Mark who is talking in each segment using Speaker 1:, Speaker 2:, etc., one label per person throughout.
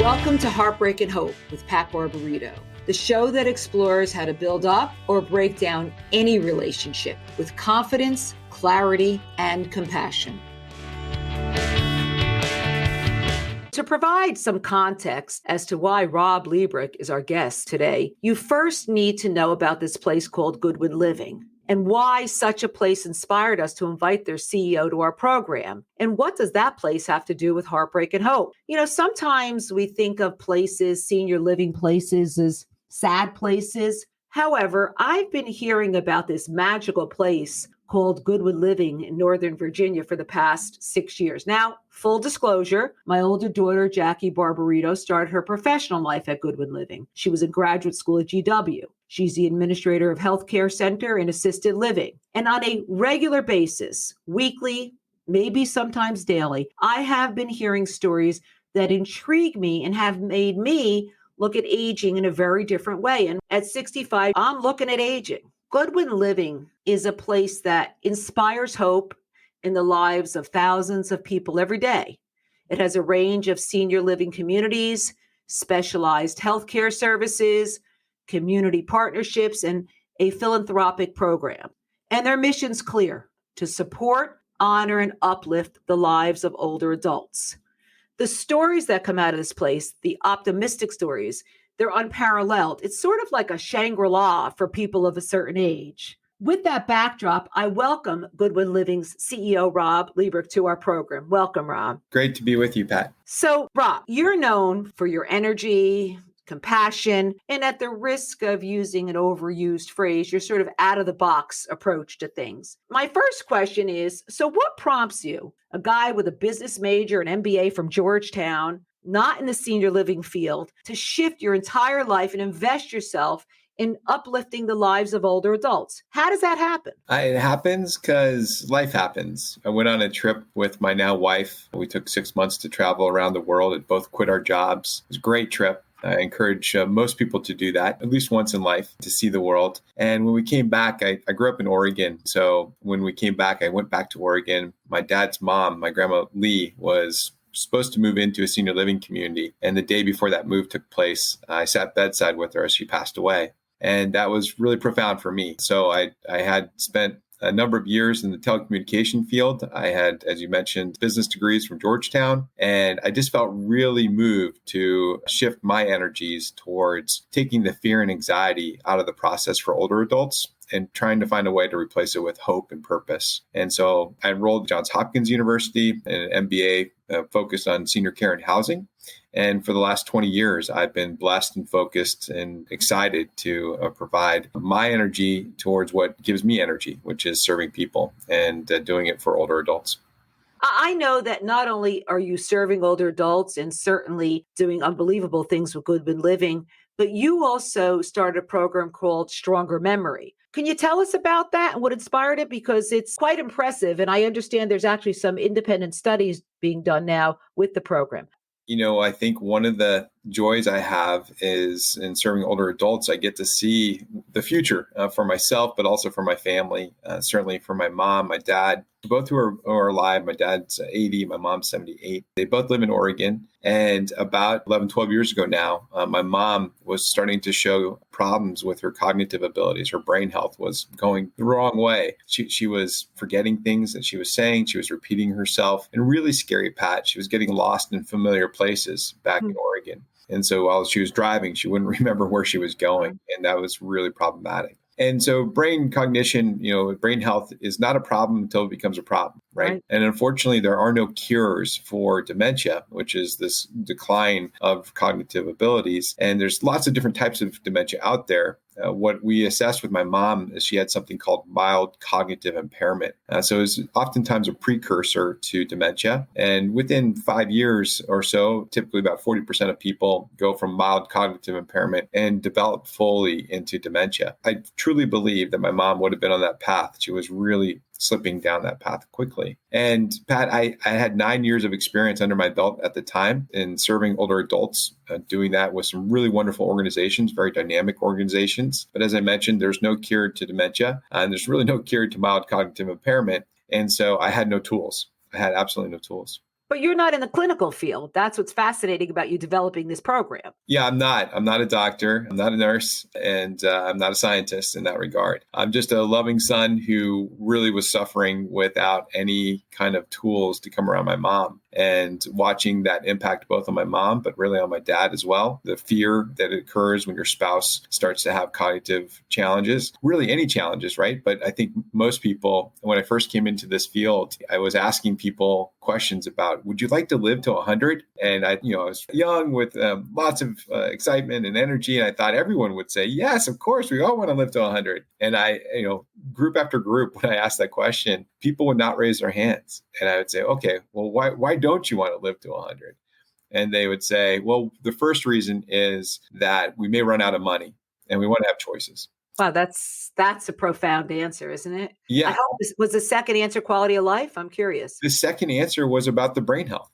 Speaker 1: Welcome to Heartbreak and Hope with Pat Barbarito, the show that explores how to build up or break down any relationship with confidence, clarity, and compassion. To provide some context as to why Rob Liebreich is our guest today, you first need to know about this place called Goodwin Living and why such a place inspired us to invite their CEO to our program. And what does that place have to do with heartbreak and hope? You know, sometimes we think of places, senior living places, as sad places. However, I've been hearing about this magical place called Goodwin Living in Northern Virginia for the past 6 years. Now, full disclosure, my older daughter, Jackie Barbarito, started her professional life at Goodwin Living. She was in graduate school at GW. She's the administrator of Healthcare Center and Assisted Living. And on a regular basis, weekly, maybe sometimes daily, I have been hearing stories that intrigue me and have made me look at aging in a very different way. And at 65, I'm looking at aging. Goodwin Living is a place that inspires hope in the lives of thousands of people every day. It has a range of senior living communities, specialized healthcare services, community partnerships, and a philanthropic program. And their mission's clear: to support, honor, and uplift the lives of older adults. The stories that come out of this place, the optimistic stories, they're unparalleled. It's sort of like a Shangri-La for people of a certain age. With that backdrop, I welcome Goodwin Living's CEO, Rob Liebreich, to our program. Welcome, Rob.
Speaker 2: Great to be with you, Pat.
Speaker 1: So, Rob, you're known for your energy, compassion, and at the risk of using an overused phrase, your sort of out-of-the-box approach to things. My first question is, so what prompts you, a guy with a business major, an MBA from Georgetown, not in the senior living field, to shift your entire life and invest yourself in uplifting the lives of older adults? How does that happen?
Speaker 2: It happens because life happens. I went on a trip with my now wife. We took 6 months to travel around the world and both quit our jobs. It was a great trip. I encourage most people to do that at least once in life, to see the world. And when we came back, I grew up in Oregon. So when we came back, I went back to Oregon. My dad's mom, my grandma Lee, was supposed to move into a senior living community. And the day before that move took place, I sat bedside with her as she passed away. And that was really profound for me. So I had spent a number of years in the telecommunication field. I had, as you mentioned, business degrees from Georgetown. And I just felt really moved to shift my energies towards taking the fear and anxiety out of the process for older adults and trying to find a way to replace it with hope and purpose. And so I enrolled at Johns Hopkins University in an MBA focused on senior care and housing. And for the last 20 years, I've been blessed and focused and excited to provide my energy towards what gives me energy, which is serving people and doing it for older adults.
Speaker 1: I know that not only are you serving older adults and certainly doing unbelievable things with Goodwin Living, but you also started a program called Stronger Memory. Can you tell us about that and what inspired it? Because it's quite impressive. And I understand there's actually some independent studies being done now with the program.
Speaker 2: You know, I think one of the joys I have is in serving older adults, I get to see the future for myself, but also for my family, certainly for my mom, my dad, both who are alive. My dad's 80, my mom's 78. They both live in Oregon. And about 11, 12 years ago now, my mom was starting to show problems with her cognitive abilities. Her brain health was going the wrong way. She was forgetting things that she was saying. She was repeating herself. And really scary, Pat, she was getting lost in familiar places back in Oregon. And so while she was driving, she wouldn't remember where she was going. And that was really problematic. And so brain cognition, brain health is not a problem until it becomes a problem, right? And unfortunately, there are no cures for dementia, which is this decline of cognitive abilities. And there's lots of different types of dementia out there. What we assessed with my mom is she had something called mild cognitive impairment. So it's oftentimes a precursor to dementia. And within 5 years or so, typically about 40% of people go from mild cognitive impairment and develop fully into dementia. I truly believe that my mom would have been on that path. She was really slipping down that path quickly. And Pat, I had 9 years of experience under my belt at the time in serving older adults, doing that with some really wonderful organizations, very dynamic organizations. But as I mentioned, there's no cure to dementia, and there's really no cure to mild cognitive impairment. And so I had no tools. I had absolutely no tools.
Speaker 1: But you're not in the clinical field. That's what's fascinating about you developing this program.
Speaker 2: Yeah, I'm not. I'm not a doctor. I'm not a nurse, and I'm not a scientist in that regard. I'm just a loving son who really was suffering without any kind of tools to come around my mom, and watching that impact both on my mom, but really on my dad as well. The fear that occurs when your spouse starts to have cognitive challenges, really any challenges, right? But I think most people, when I first came into this field, I was asking people questions about, would you like to live to 100? And I was young with lots of excitement and energy. And I thought everyone would say, yes, of course, we all want to live to 100. And group after group, when I asked that question, people would not raise their hands. And I would say, okay, well, why don't you want to live to 100? And they would say, well, the first reason is that we may run out of money and we want to have choices.
Speaker 1: Wow, that's a profound answer, isn't it? I
Speaker 2: Yeah.
Speaker 1: hope was the second answer quality of life? I'm curious.
Speaker 2: The second answer was about the brain health.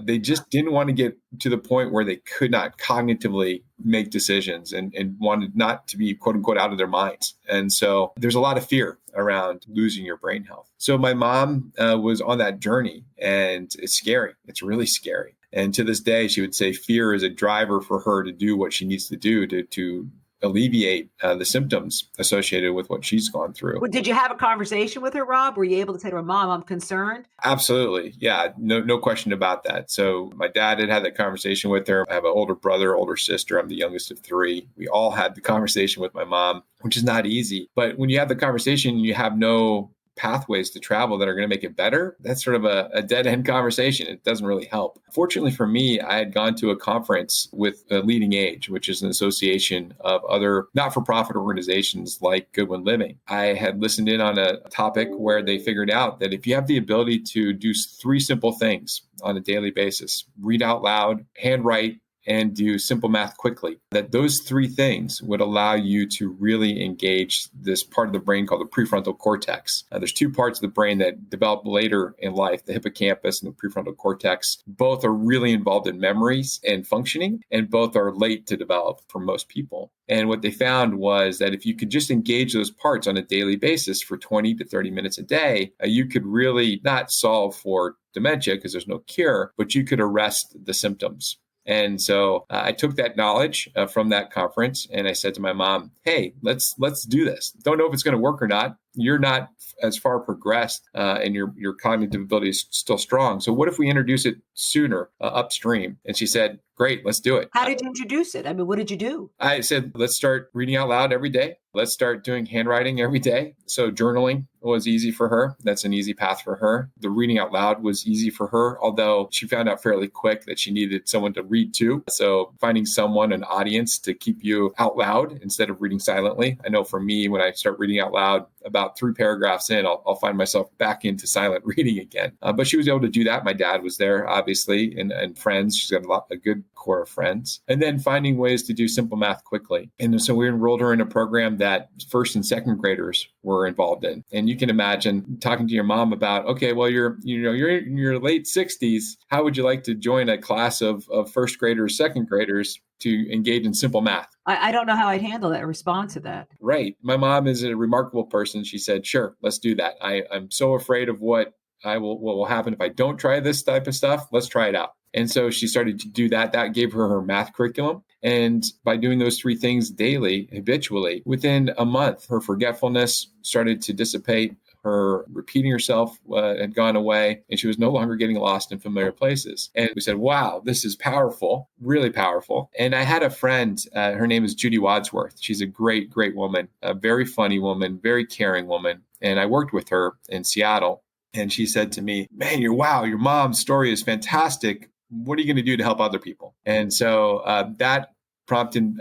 Speaker 2: They just didn't want to get to the point where they could not cognitively make decisions and wanted not to be, quote unquote, out of their minds. And so there's a lot of fear around losing your brain health. So my mom was on that journey, and it's scary. It's really scary. And to this day, she would say fear is a driver for her to do what she needs to do to alleviate the symptoms associated with what she's gone through.
Speaker 1: Well, did you have a conversation with her, Rob? Were you able to say to her, Mom, I'm concerned?
Speaker 2: Absolutely. Yeah, no question about that. So my dad had that conversation with her. I have an older brother, older sister. I'm the youngest of three. We all had the conversation with my mom, which is not easy. But when you have the conversation, you have no pathways to travel that are going to make it better. That's sort of a dead end conversation. It doesn't really help. Fortunately for me, I had gone to a conference with Leading Age, which is an association of other not-for-profit organizations like Goodwin Living. I had listened in on a topic where they figured out that if you have the ability to do three simple things on a daily basis, read out loud, handwrite, and do simple math quickly, that those three things would allow you to really engage this part of the brain called the prefrontal cortex. There's two parts of the brain that develop later in life, the hippocampus and the prefrontal cortex. Both are really involved in memories and functioning, and both are late to develop for most people. And what they found was that if you could just engage those parts on a daily basis for 20 to 30 minutes a day, you could really not solve for dementia because there's no cure, but you could arrest the symptoms. And so I took that knowledge from that conference, and I said to my mom, hey, let's do this. Don't know if it's going to work or not. You're not as far progressed and your cognitive ability is still strong. So what if we introduce it sooner upstream? And she said, great, let's do it.
Speaker 1: How did you introduce it? I mean, what did you do?
Speaker 2: I said, let's start reading out loud every day. Let's start doing handwriting every day. So journaling was easy for her. That's an easy path for her. The reading out loud was easy for her, although she found out fairly quick that she needed someone to read to. So finding someone, an audience to keep you out loud instead of reading silently. I know for me, when I start reading out loud, about 3 paragraphs in, I'll find myself back into silent reading again. But she was able to do that. My dad was there, obviously, and friends. She's got a good core of friends. And then finding ways to do simple math quickly. And so we enrolled her in a program that first and second graders were involved in. And you can imagine talking to your mom about, okay, well, you're in your late 60s. How would you like to join a class of first graders, second graders to engage in simple math?
Speaker 1: I don't know how I'd handle that or respond to that.
Speaker 2: Right. My mom is a remarkable person. She said, sure, let's do that. I'm so afraid of what will happen if I don't try this type of stuff. Let's try it out. And so she started to do that. That gave her math curriculum. And by doing those 3 things daily, habitually, within a month, her forgetfulness started to dissipate. Her repeating herself had gone away, and she was no longer getting lost in familiar places. And we said, wow, this is powerful, really powerful. And I had a friend, her name is Judy Wadsworth. She's a great, great woman, a very funny woman, very caring woman. And I worked with her in Seattle. And she said to me, man, your mom's story is fantastic. What are you going to do to help other people? And so that prompted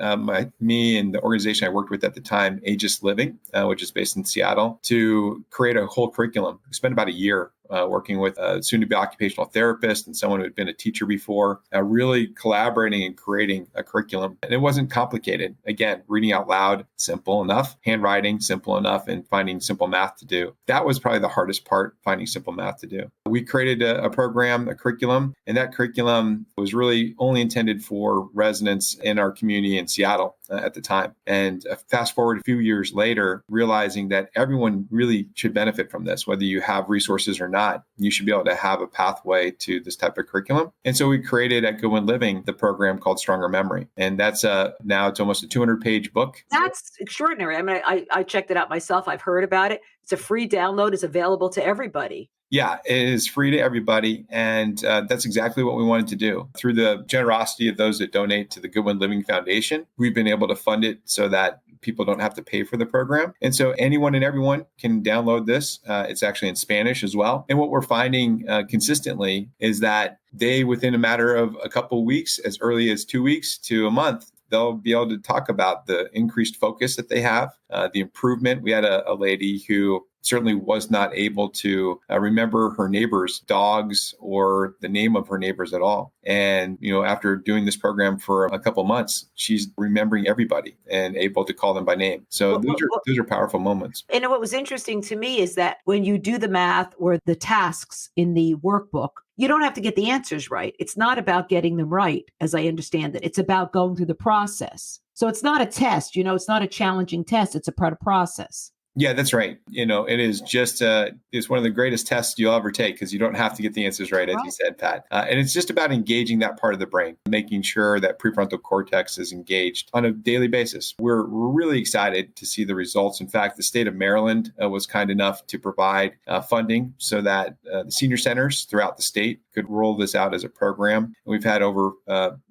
Speaker 2: me and the organization I worked with at the time, Aegis Living, which is based in Seattle, to create a whole curriculum. We spent about a year working with a soon-to-be occupational therapist and someone who had been a teacher before, really collaborating and creating a curriculum. And it wasn't complicated. Again, reading out loud, simple enough, handwriting, simple enough, and finding simple math to do. That was probably the hardest part, finding simple math to do. We created a program, a curriculum, and that curriculum was really only intended for residents in our community in Seattle at the time. And fast forward a few years later, realizing that everyone really should benefit from this, whether you have resources or not, you should be able to have a pathway to this type of curriculum. And so we created at Goodwin Living the program called Stronger Memory. And that's now it's almost a 200-page book.
Speaker 1: That's extraordinary. I mean, I checked it out myself. I've heard about it. It's a free download. It's available to everybody.
Speaker 2: Yeah, it is free to everybody. And that's exactly what we wanted to do. Through the generosity of those that donate to the Goodwin Living Foundation, we've been able to fund it so that people don't have to pay for the program. And so anyone and everyone can download this. It's actually in Spanish as well. And what we're finding consistently is that within a matter of a couple of weeks, as early as 2 weeks to a month, they'll be able to talk about the increased focus that they have, the improvement. We had a lady who certainly was not able to remember her neighbors' dogs or the name of her neighbors at all. And, after doing this program for a couple months, she's remembering everybody and able to call them by name. So those are powerful moments.
Speaker 1: And what was interesting to me is that when you do the math or the tasks in the workbook, you don't have to get the answers right. It's not about getting them right, as I understand it. It's about going through the process. So it's not a test, it's not a challenging test. It's a part of process.
Speaker 2: Yeah, that's right. It is just, it's one of the greatest tests you'll ever take because you don't have to get the answers right, as you said, Pat. And it's just about engaging that part of the brain, making sure that prefrontal cortex is engaged on a daily basis. We're really excited to see the results. In fact, the state of Maryland was kind enough to provide funding so that the senior centers throughout the state could roll this out as a program. We've had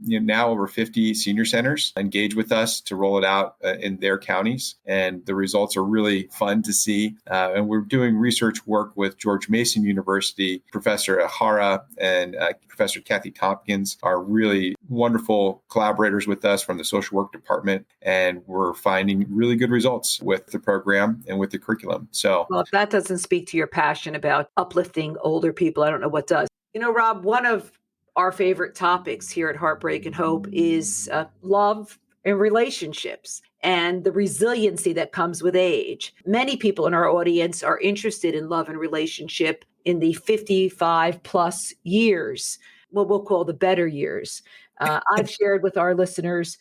Speaker 2: now over 50 senior centers engage with us to roll it out in their counties. And the results are really fun to see. And we're doing research work with George Mason University. Professor Ahara and Professor Kathy Tompkins are really wonderful collaborators with us from the social work department. And we're finding really good results with the program and with the curriculum. So,
Speaker 1: well, if that doesn't speak to your passion about uplifting older people, I don't know what does. Rob, one of our favorite topics here at Heartbreak and Hope is love and relationships and the resiliency that comes with age. Many people in our audience are interested in love and relationship in the 55 plus years, what we'll call the better years. I've shared with our listeners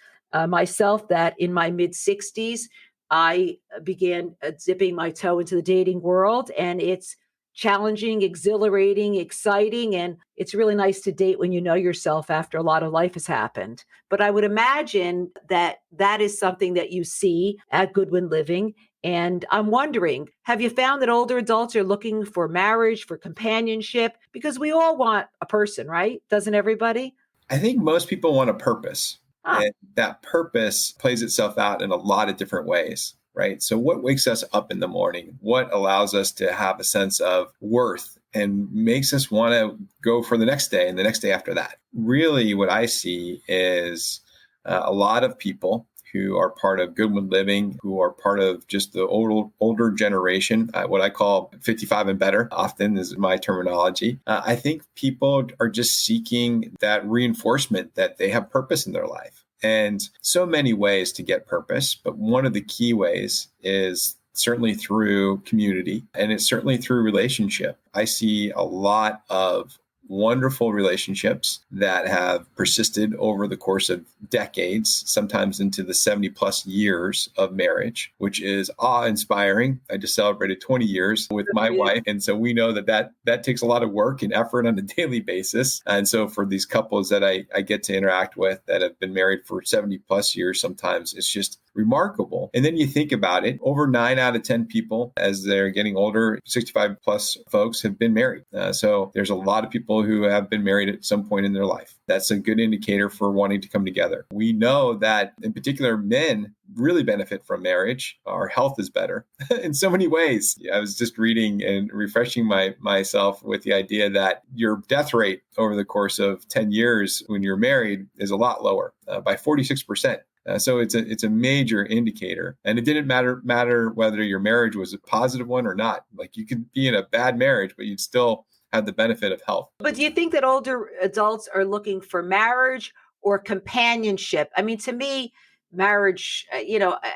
Speaker 1: myself that in my mid 60s, I began dipping my toe into the dating world, and it's challenging, exhilarating, exciting. And it's really nice to date when you know yourself after a lot of life has happened. But I would imagine that is something that you see at Goodwin Living. And I'm wondering, have you found that older adults are looking for marriage, for companionship? Because we all want a person, right? Doesn't everybody?
Speaker 2: I think most people want a purpose. And that purpose plays itself out in a lot of different ways. Right. So what wakes us up in the morning? What allows us to have a sense of worth and makes us want to go for the next day and the next day after that? Really, what I see is a lot of people who are part of Goodwin Living, who are part of just the older generation, what I call 55 and better, often is my terminology. I think people are just seeking that reinforcement that they have purpose in their life. And so many ways to get purpose, but one of the key ways is certainly through community, and it's certainly through relationship. I see a lot of wonderful relationships that have persisted over the course of decades, sometimes into the 70 plus years of marriage, which is awe-inspiring. I just celebrated 20 years with my wife. And so we know that takes a lot of work and effort on a daily basis. And so for these couples that I get to interact with that have been married for 70 plus years, sometimes it's just remarkable. And then you think about it, over 9 out of 10 people as they're getting older, 65 plus folks have been married. So there's a lot of people who have been married at some point in their life. That's a good indicator for wanting to come together. We know that in particular, men really benefit from marriage. Our health is better in so many ways. I was just reading and refreshing myself with the idea that your death rate over the course of 10 years when you're married is a lot lower by 46%. So it's a major indicator, and it didn't matter whether your marriage was a positive one or not. Like you could be in a bad marriage, but you'd still have the benefit of health.
Speaker 1: But do you think that older adults are looking for marriage or companionship? I mean, to me, marriage,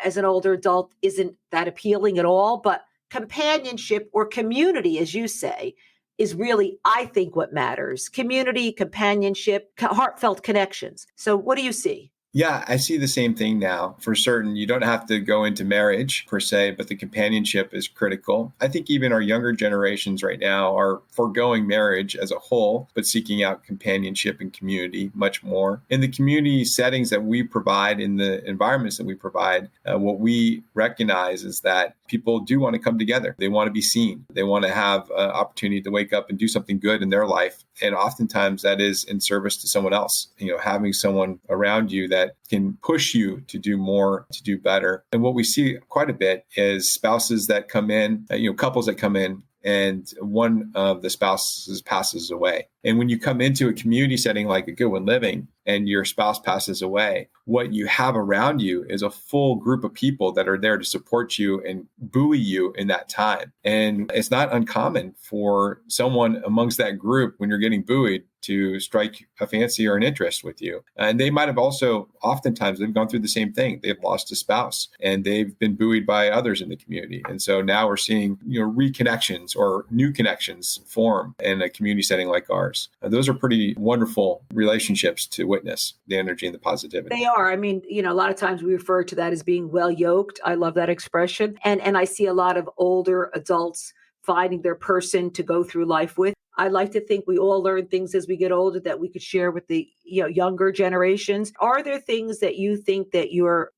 Speaker 1: as an older adult isn't that appealing at all, but companionship or community, as you say, is really, I think, what matters. Community, companionship, heartfelt connections. So what do you see?
Speaker 2: Yeah, I see the same thing now. For certain, you don't have to go into marriage per se, but the companionship is critical. I think even our younger generations right now are foregoing marriage as a whole, but seeking out companionship and community much more. In the community settings that we provide, in the environments that we provide, what we recognize is that people do want to come together. They want to be seen. They want to have an opportunity to wake up and do something good in their life. And oftentimes that is in service to someone else, having someone around you that can push you to do more, to do better. And what we see quite a bit is spouses that come in, couples that come in, and one of the spouses passes away. And when you come into a community setting like a Goodwin Living and your spouse passes away, what you have around you is a full group of people that are there to support you and buoy you in that time. And it's not uncommon for someone amongst that group, when you're getting buoyed, to strike a fancy or an interest with you. And they might have also, oftentimes, they've gone through the same thing. They've lost a spouse and they've been buoyed by others in the community. And so now we're seeing, reconnections or new connections form in a community setting like ours. Those are pretty wonderful relationships to witness, the energy and the positivity.
Speaker 1: They are. I mean, a lot of times we refer to that as being well yoked. I love that expression. And I see a lot of older adults finding their person to go through life with. I like to think we all learn things as we get older that we could share with the younger generations. Are there things that you think that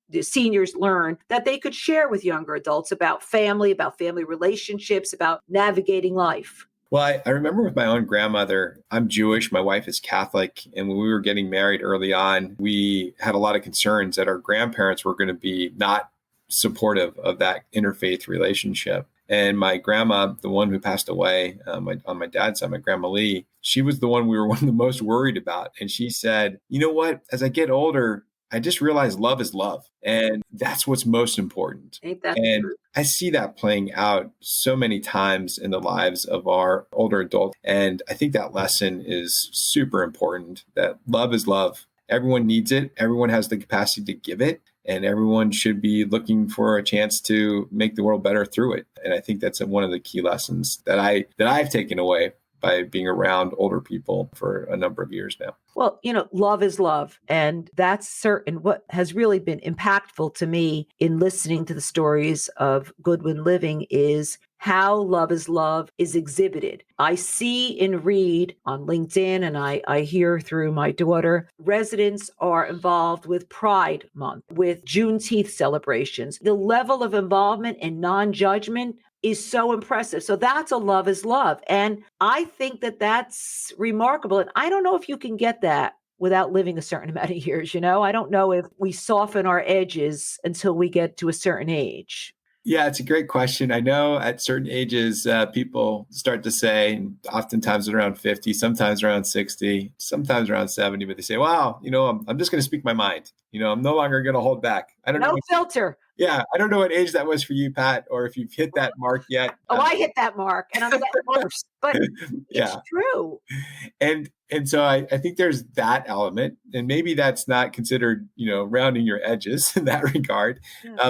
Speaker 1: the seniors learn that they could share with younger adults about family relationships, about navigating life?
Speaker 2: Well, I remember with my own grandmother, I'm Jewish, my wife is Catholic. And when we were getting married early on, we had a lot of concerns that our grandparents were going to be not supportive of that interfaith relationship. And my grandma, the one who passed away on my dad's side, my grandma Lee, she was the one we were one of the most worried about. And she said, you know what, as I get older, I just realized love is love. And that's what's most important.
Speaker 1: Ain't that
Speaker 2: and
Speaker 1: true?
Speaker 2: I see that playing out so many times in the lives of our older adults. And I think that lesson is super important, that love is love. Everyone needs it. Everyone has the capacity to give it. And everyone should be looking for a chance to make the world better through it. And I think that's one of the key lessons that I've taken away by being around older people for a number of years now.
Speaker 1: Well, love is love. And that's certain. What has really been impactful to me in listening to the stories of Goodwin Living is how love is exhibited. I see and read on LinkedIn, and I hear through my daughter, residents are involved with Pride Month, with Juneteenth celebrations. The level of involvement and non-judgment is so impressive. So that's a love is love. And I think that that's remarkable. And I don't know if you can get that without living a certain amount of years. I don't know if we soften our edges until we get to a certain age.
Speaker 2: Yeah, it's a great question. I know at certain ages, people start to say, oftentimes around 50, sometimes around 60, sometimes around 70, but they say, wow, I'm just going to speak my mind. I'm no longer going to hold back. I don't know.
Speaker 1: No filter.
Speaker 2: Yeah, I don't know what age that was for you, Pat, or if you've hit that mark yet.
Speaker 1: I hit that mark and I'm getting worse, but
Speaker 2: yeah.
Speaker 1: It's true.
Speaker 2: And so I think there's that element, and maybe that's not considered, rounding your edges in that regard,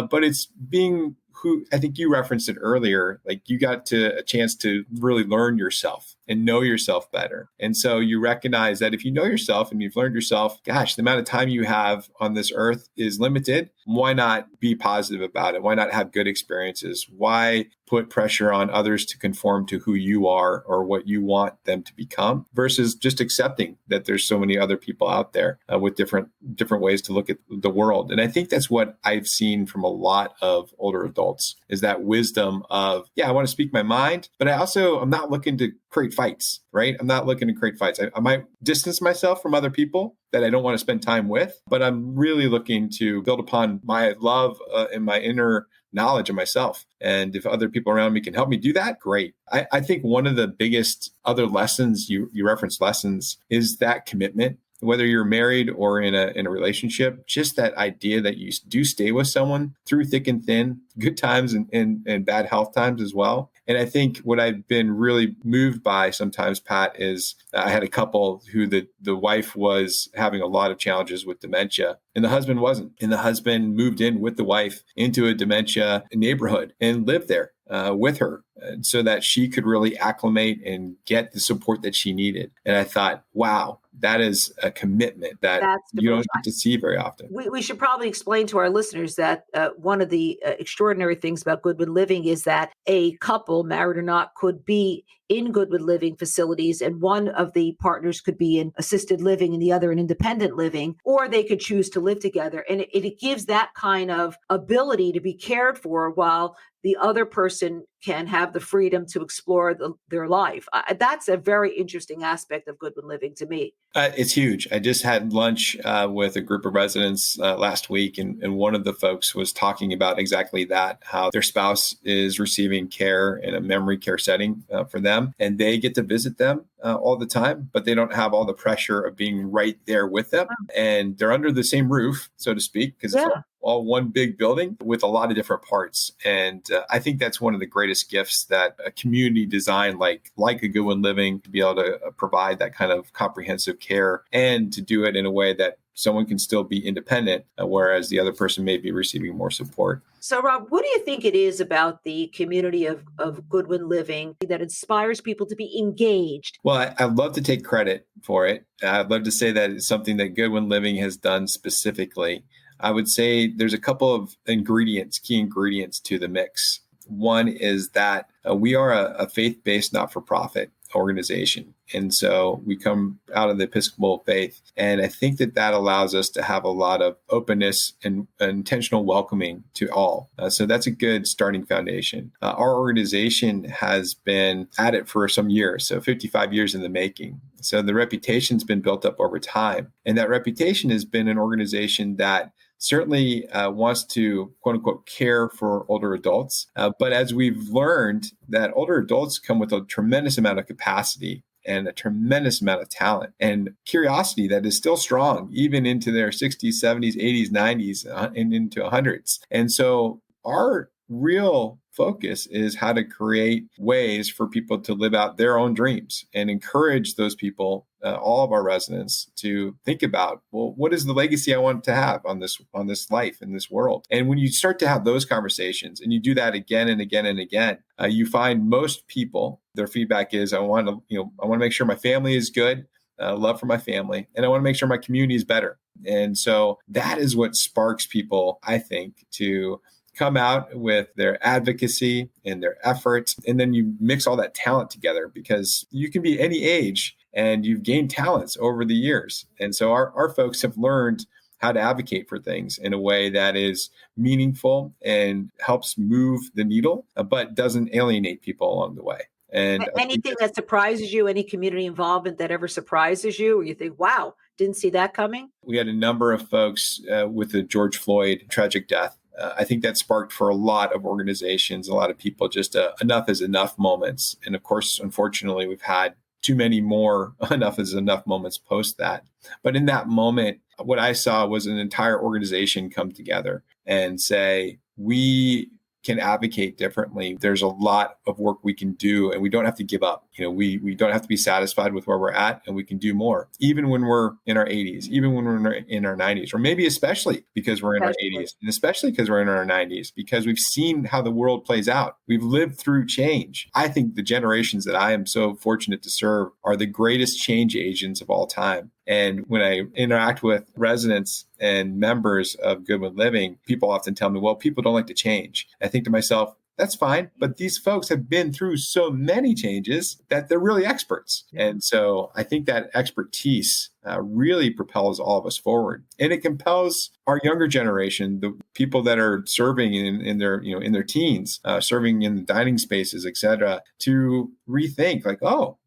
Speaker 2: but it's being who I think you referenced it earlier, like you got a chance to really learn yourself and know yourself better. And so you recognize that if you know yourself and you've learned yourself, gosh, the amount of time you have on this earth is limited. Why not be positive about it? Why not have good experiences? Why put pressure on others to conform to who you are or what you want them to become versus just accepting that there's so many other people out there with different ways to look at the world. And I think that's what I've seen from a lot of older adults is that wisdom of, I want to speak my mind, but I'm not looking to create fights, right? I'm not looking to create fights. I might distance myself from other people that I don't want to spend time with, but I'm really looking to build upon my love and my inner knowledge of myself. And if other people around me can help me do that, great. I think one of the biggest other lessons, you referenced lessons, is that commitment. Whether you're married or in a relationship, just that idea that you do stay with someone through thick and thin, good times and bad health times as well. And I think what I've been really moved by sometimes, Pat, is I had a couple who the wife was having a lot of challenges with dementia and the husband wasn't. And the husband moved in with the wife into a dementia neighborhood and lived there with her so that she could really acclimate and get the support that she needed. And I thought, wow, that is a commitment that
Speaker 1: That's
Speaker 2: you don't
Speaker 1: devotion.
Speaker 2: get to see very often.
Speaker 1: We should probably explain to our listeners that one of the extraordinary things about Goodwin Living is that a couple, married or not, could be in Goodwin Living facilities, and one of the partners could be in assisted living and the other in independent living, or they could choose to live together. And it gives that kind of ability to be cared for while the other person can have the freedom to explore their life. That's a very interesting aspect of Goodwin Living to me.
Speaker 2: It's huge. I just had lunch with a group of residents last week, and one of the folks was talking about exactly that, how their spouse is receiving care in a memory care setting for them, and they get to visit them all the time, but they don't have all the pressure of being right there with them. And they're under the same roof, so to speak, because it's all one big building with a lot of different parts. And I think that's one of the greatest gifts that a community design like a Goodwin Living, to be able to provide that kind of comprehensive care and to do it in a way that someone can still be independent, whereas the other person may be receiving more support.
Speaker 1: So, Rob, what do you think it is about the community of Goodwin Living that inspires people to be engaged?
Speaker 2: Well, I'd love to take credit for it. I'd love to say that it's something that Goodwin Living has done specifically. I would say there's a couple of key ingredients to the mix. One is that we are a faith-based, not-for-profit organization. And so we come out of the Episcopal faith. And I think that allows us to have a lot of openness and intentional welcoming to all. So that's a good starting foundation. Our organization has been at it for some years, so 55 years in the making. So the reputation's been built up over time. And that reputation has been an organization that certainly wants to, quote unquote, care for older adults. But as we've learned, that older adults come with a tremendous amount of capacity and a tremendous amount of talent and curiosity that is still strong, even into their 60s, 70s, 80s, 90s, and into 100s. And so our real focus is how to create ways for people to live out their own dreams and encourage those people, all of our residents, to think about, well, what is the legacy I want to have on this life in this world? And when you start to have those conversations and you do that again and again and again, you find most people, their feedback is, I want to make sure my family is good, love for my family, and I want to make sure my community is better. And so that is what sparks people, I think, to come out with their advocacy and their efforts. And then you mix all that talent together, because you can be any age and you've gained talents over the years. And so our folks have learned how to advocate for things in a way that is meaningful and helps move the needle, but doesn't alienate people along the way. And
Speaker 1: anything that surprises you, any community involvement that ever surprises you, or you think, wow, didn't see that coming?
Speaker 2: We had a number of folks with the George Floyd tragic death. I think that sparked for a lot of organizations, a lot of people, just enough is enough moments. And of course, unfortunately, we've had too many more enough is enough moments post that. But in that moment, what I saw was an entire organization come together and say, we can advocate differently. There's a lot of work we can do, and we don't have to give up. We don't have to be satisfied with where we're at, and we can do more, even when we're in our 80s, even when we're in our 90s, or maybe especially because we're in our 80s, and especially because we're in our 90s, because we've seen how the world plays out. We've lived through change. I think the generations that I am so fortunate to serve are the greatest change agents of all time. And when I interact with residents and members of Goodwin Living, people often tell me, well, people don't like to change. I think to myself, that's fine. But these folks have been through so many changes that they're really experts. And so I think that expertise really propels all of us forward. And it compels our younger generation, the people that are serving in their teens, serving in the dining spaces, et cetera, to rethink like, oh,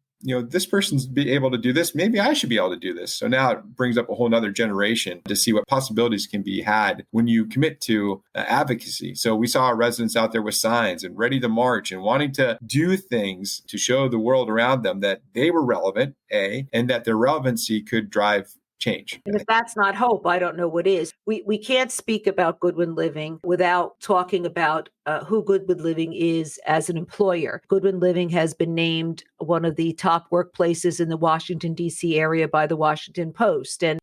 Speaker 2: this person's be able to do this. Maybe I should be able to do this. So now it brings up a whole nother generation to see what possibilities can be had when you commit to advocacy. So we saw our residents out there with signs and ready to march and wanting to do things to show the world around them that they were relevant, and that their relevancy could drive change.
Speaker 1: And if that's not hope, I don't know what is. We can't speak about Goodwin Living without talking about who Goodwin Living is as an employer. Goodwin Living has been named one of the top workplaces in the Washington, D.C. area by the Washington Post. And,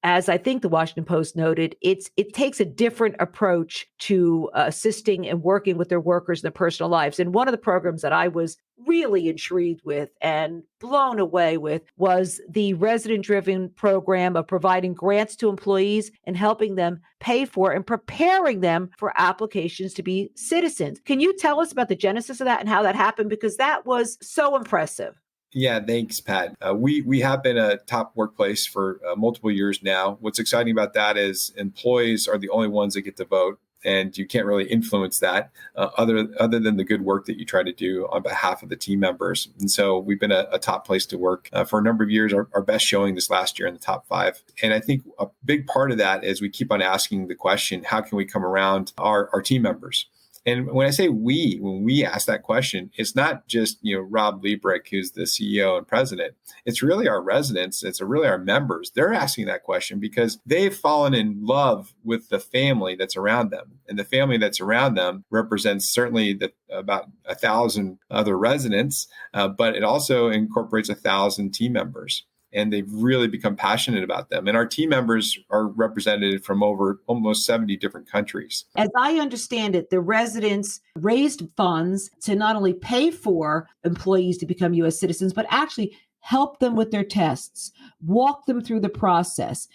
Speaker 1: as I think the Washington Post noted, it takes a different approach to assisting and working with their workers in their personal lives. And one of the programs that I was really intrigued with and blown away with was the resident-driven program of providing grants to employees and helping them pay for and preparing them for applications to be citizens. Can you tell us about the genesis of that and how that happened? Because that was so impressive.
Speaker 2: Yeah, thanks, Pat. We have been a top workplace for multiple years now. What's exciting about that is employees are the only ones that get to vote. And you can't really influence that other than the good work that you try to do on behalf of the team members. And so we've been a top place to work for a number of years, our best showing this last year in the top 5. And I think a big part of that is we keep on asking the question, how can we come around our team members? And when I say when we ask that question, it's not just, Rob Liebreich, who's the CEO and president. It's really our residents. It's really our members. They're asking that question because they've fallen in love with the family that's around them. And the family that's around them represents certainly about 1,000 other residents, but it also incorporates 1,000 team members. And they've really become passionate about them. And our team members are represented from over almost 70 different countries.
Speaker 1: As I understand it, the residents raised funds to not only pay for employees to become U.S. citizens, but actually help them with their tests, walk them through the process.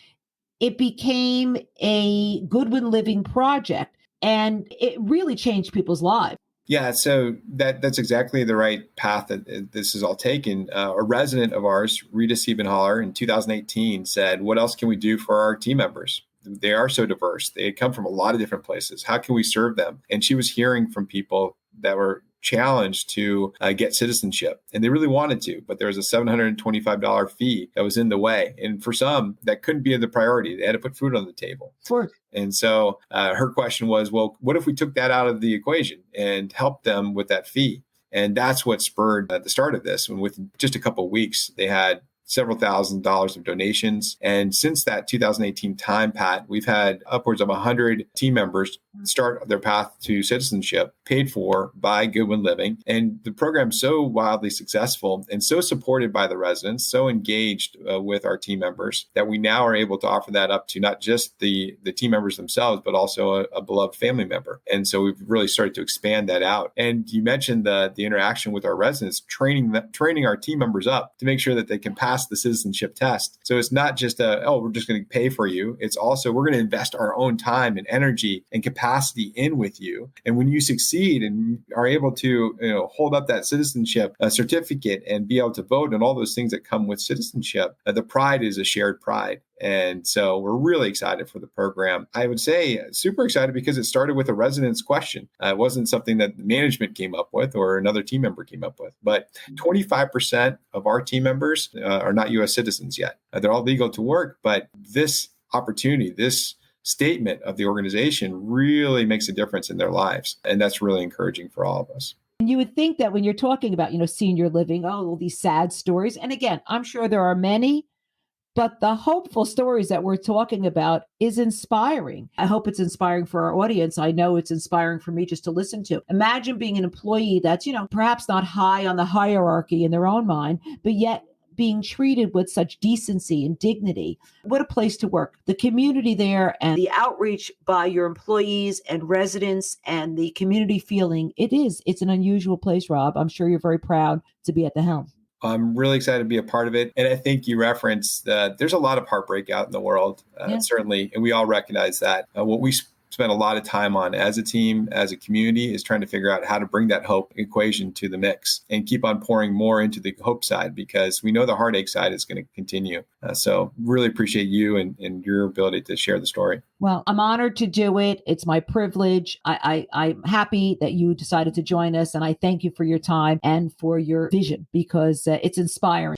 Speaker 1: It became a Goodwin Living project, and it really changed people's lives.
Speaker 2: Yeah, so that's exactly the right path that this is all taken. A resident of ours, Rita Siebenhaller, in 2018 said, what else can we do for our team members? They are so diverse. They come from a lot of different places. How can we serve them? And she was hearing from people that were challenged to get citizenship. And they really wanted to, but there was a $725 fee that was in the way. And for some, that couldn't be the priority. They had to put food on the table.
Speaker 1: Sure.
Speaker 2: And so her question was, well, what if we took that out of the equation and helped them with that fee? And that's what spurred the start of this. And with just a couple of weeks, they had several $1,000s of donations. And since that 2018 time, Pat, we've had upwards of 100 team members start their path to citizenship paid for by Goodwin Living. And the program's so wildly successful and so supported by the residents, so engaged with our team members that we now are able to offer that up to not just the team members themselves, but also a beloved family member. And so we've really started to expand that out. And you mentioned the interaction with our residents, training our team members up to make sure that they can pass the citizenship test. So it's not just we're just going to pay for you. It's also, we're going to invest our own time and energy and capacity in with you. And when you succeed and are able to hold up that citizenship certificate and be able to vote and all those things that come with citizenship, the pride is a shared pride. And so we're really excited for the program. I would say super excited because it started with a resident's question. It wasn't something that management came up with or another team member came up with. But 25% of our team members are not U.S. citizens yet. They're all legal to work, but this opportunity, this statement of the organization really makes a difference in their lives. And that's really encouraging for all of us.
Speaker 1: And you would think that when you're talking about, senior living, all these sad stories. And again, I'm sure there are many, but the hopeful stories that we're talking about is inspiring. I hope it's inspiring for our audience. I know it's inspiring for me just to listen to. Imagine being an employee that's, perhaps not high on the hierarchy in their own mind, but yet being treated with such decency and dignity. What a place to work. The community there and the outreach by your employees and residents and the community feeling, it's an unusual place, Rob. I'm sure you're very proud to be at the helm.
Speaker 2: I'm really excited to be a part of it. And I think you referenced that there's a lot of heartbreak out in the world, certainly. And we all recognize that. What we spent a lot of time on as a team, as a community, is trying to figure out how to bring that hope equation to the mix and keep on pouring more into the hope side, because we know the heartache side is going to continue. So really appreciate you and your ability to share the story.
Speaker 1: Well, I'm honored to do it. It's my privilege. I'm happy that you decided to join us. And I thank you for your time and for your vision, because it's inspiring.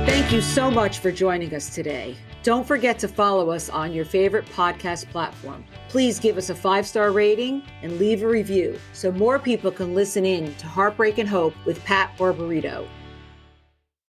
Speaker 1: Thank you so much for joining us today. Don't forget to follow us on your favorite podcast platform. Please give us a 5-star rating and leave a review so more people can listen in to Heartbreak and Hope with Pat Barbarito.